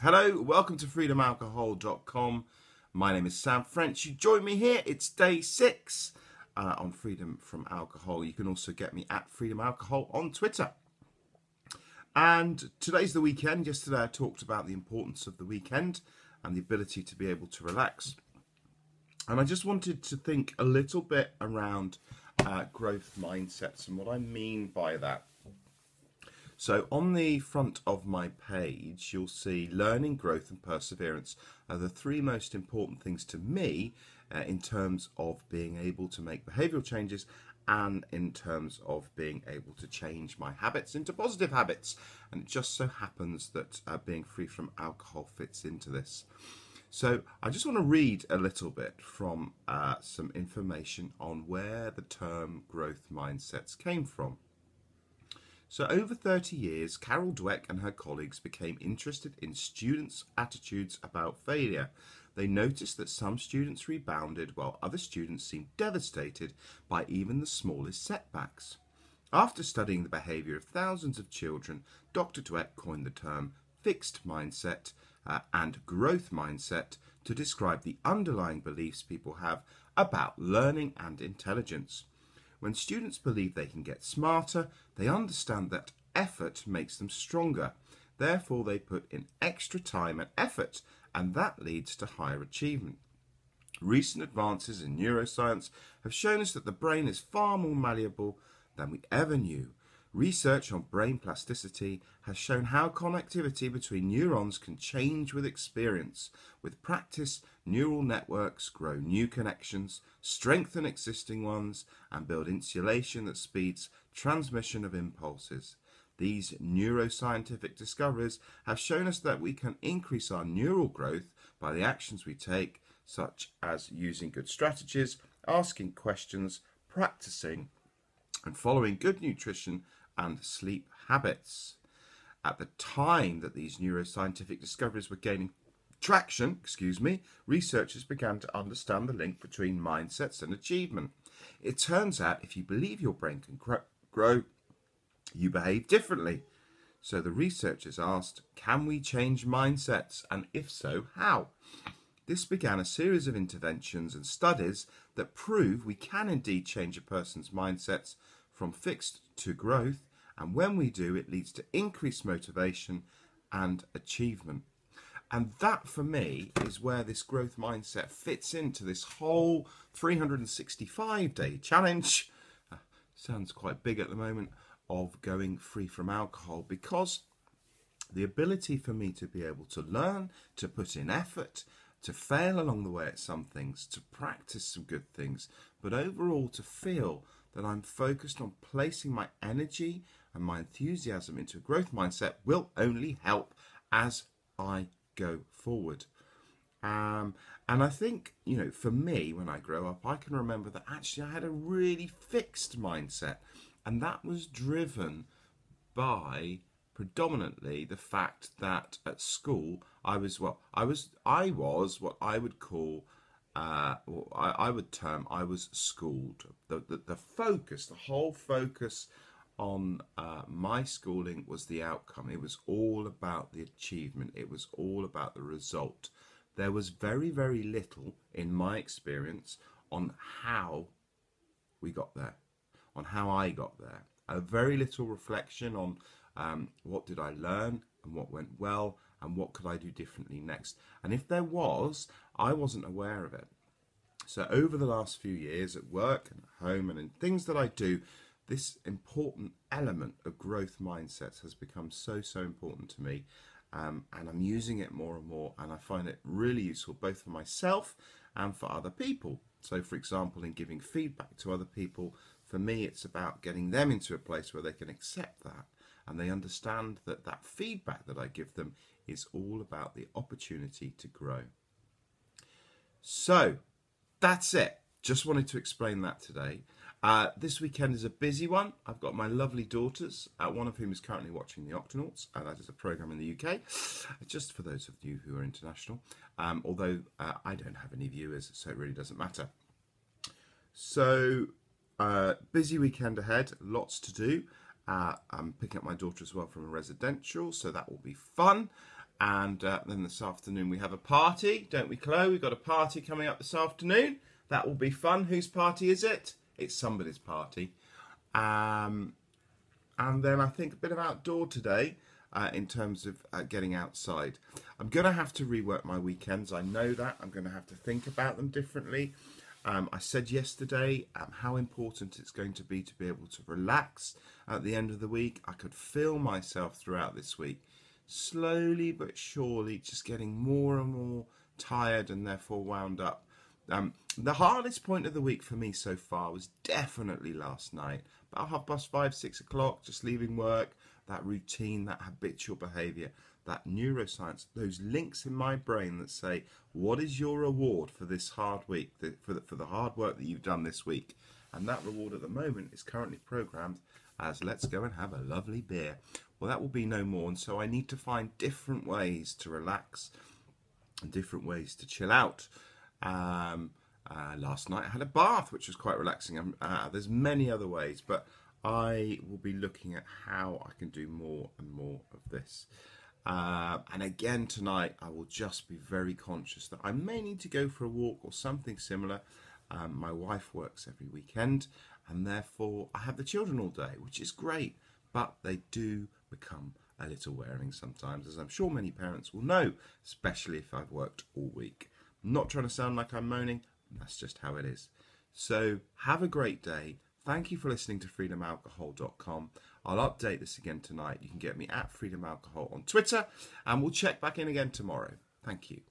Hello, welcome to freedomalcohol.com. My name is Sam French. You join me here. It's day 6 on Freedom from Alcohol. You can also get me at Freedom Alcohol on Twitter. And today's the weekend. Yesterday I talked about the importance of the weekend and the ability to be able to relax. And I just wanted to think a little bit around growth mindsets and what I mean by that. So on the front of my page, you'll see learning, growth and perseverance are the 3 most important things to me in terms of being able to make behavioural changes and in terms of being able to change my habits into positive habits. And it just so happens that being free from alcohol fits into this. So I just want to read a little bit from some information on where the term growth mindsets came from. So over 30 years, Carol Dweck and her colleagues became interested in students' attitudes about failure. They noticed that some students rebounded while other students seemed devastated by even the smallest setbacks. After studying the behaviour of thousands of children, Dr. Dweck coined the term fixed mindset and growth mindset to describe the underlying beliefs people have about learning and intelligence. When students believe they can get smarter, they understand that effort makes them stronger. Therefore, they put in extra time and effort, and that leads to higher achievement. Recent advances in neuroscience have shown us that the brain is far more malleable than we ever knew. Research on brain plasticity has shown how connectivity between neurons can change with experience. With practice, neural networks grow new connections, strengthen existing ones, and build insulation that speeds transmission of impulses. These neuroscientific discoveries have shown us that we can increase our neural growth by the actions we take, such as using good strategies, asking questions, practicing, and following good nutrition and sleep habits. At the time that these neuroscientific discoveries were gaining traction, researchers began to understand the link between mindsets and achievement. It turns out if you believe your brain can grow, you behave differently. So the researchers asked, can we change mindsets? And if so, how? This began a series of interventions and studies that prove we can indeed change a person's mindsets from fixed to growth, and when we do, it leads to increased motivation and achievement. And that, for me, is where this growth mindset fits into this whole 365-day challenge. Sounds quite big at the moment, of going free from alcohol, because the ability for me to be able to learn, to put in effort, to fail along the way at some things, to practice some good things, but overall to feel that I'm focused on placing my energy and my enthusiasm into a growth mindset will only help as I go forward. And I think, for me, when I grow up, I can remember that actually I had a really fixed mindset, and that was driven by predominantly the fact that at school I was what I would call I would term I was schooled. The focus, the whole focus on my schooling was the outcome. It was all about the achievement. It was all about the result. There was very, very little, in my experience, on how we got there, on how I got there. A very little reflection on what did I learn and what went well and what could I do differently next. And if there was, I wasn't aware of it. So over the last few years at work and at home and in things that I do, this important element of growth mindsets has become so important to me. And I'm using it more and more, and I find it really useful both for myself and for other people. So for example, in giving feedback to other people, for me it's about getting them into a place where they can accept that and they understand that that feedback that I give them is all about the opportunity to grow. So that's it. Just wanted to explain that today. This weekend is a busy one. I've got my lovely daughters, one of whom is currently watching the Octonauts. That is a programme in the UK, just for those of you who are international, although I don't have any viewers, so it really doesn't matter. So, busy weekend ahead, lots to do. I'm picking up my daughter as well from a residential, so that will be fun. And then this afternoon we have a party, don't we, Chloe? We've got a party coming up this afternoon. That will be fun. Whose party is it? It's somebody's party. And then I think a bit of outdoor today in terms of getting outside. I'm going to have to rework my weekends. I know that. I'm going to have to think about them differently. I said yesterday how important it's going to be able to relax at the end of the week. I could feel myself throughout this week, slowly but surely, just getting more and more tired and therefore wound up. The hardest point of the week for me so far was definitely last night, about 5:30, 6 o'clock, just leaving work, that routine, that habitual behaviour, that neuroscience, those links in my brain that say, what is your reward for this hard week, for the hard work that you've done this week? And that reward at the moment is currently programmed as, let's go and have a lovely beer. Well, that will be no more, and so I need to find different ways to relax and different ways to chill out. Last night I had a bath, which was quite relaxing. There's many other ways, but I will be looking at how I can do more and more of this. And again tonight I will just be very conscious that I may need to go for a walk or something similar. My wife works every weekend, and therefore I have the children all day, which is great, but they do become a little wearing sometimes, as I'm sure many parents will know, especially if I've worked all week. I'm not trying to sound like I'm moaning, that's just how it is. So have a great day. Thank you for listening to freedomalcohol.com. I'll update this again tonight. You can get me at freedomalcohol on Twitter, and we'll check back in again tomorrow. Thank you.